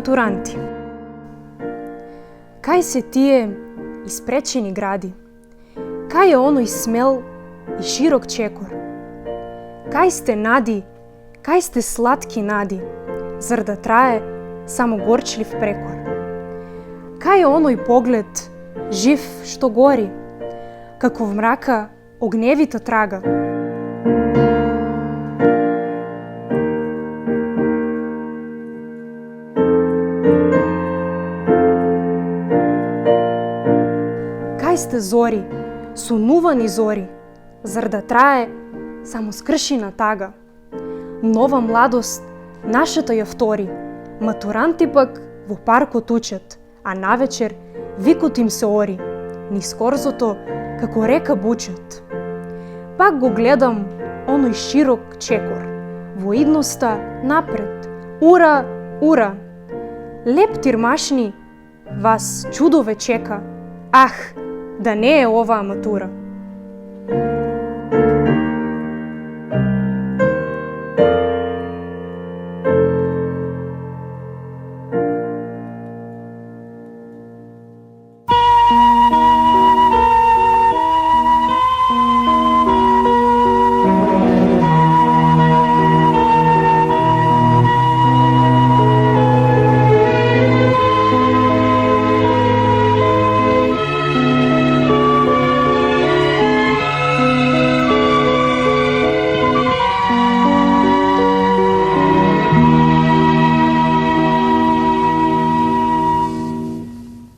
матуранти. Кај се тие испречени гради? Кај е оној смел и широк чекор? Кај сте нади, кај сте сладки нади, зар да трае само горчлив прекор? Кај е оној поглед, жив што гори, како в мрака огневита трага? Кај сте зори, сонувани зори, зар да трае само скршина тага? Нова младост нашата ја втори, матуранти пак во паркот учат, а навечер викот им се ори, низ корзото како река бучат. Пак го гледам оној широк чекор, во идноста напред, ура, ура. Леп тирмашни, вас чудо ве чека, ах, да не е оваа матура.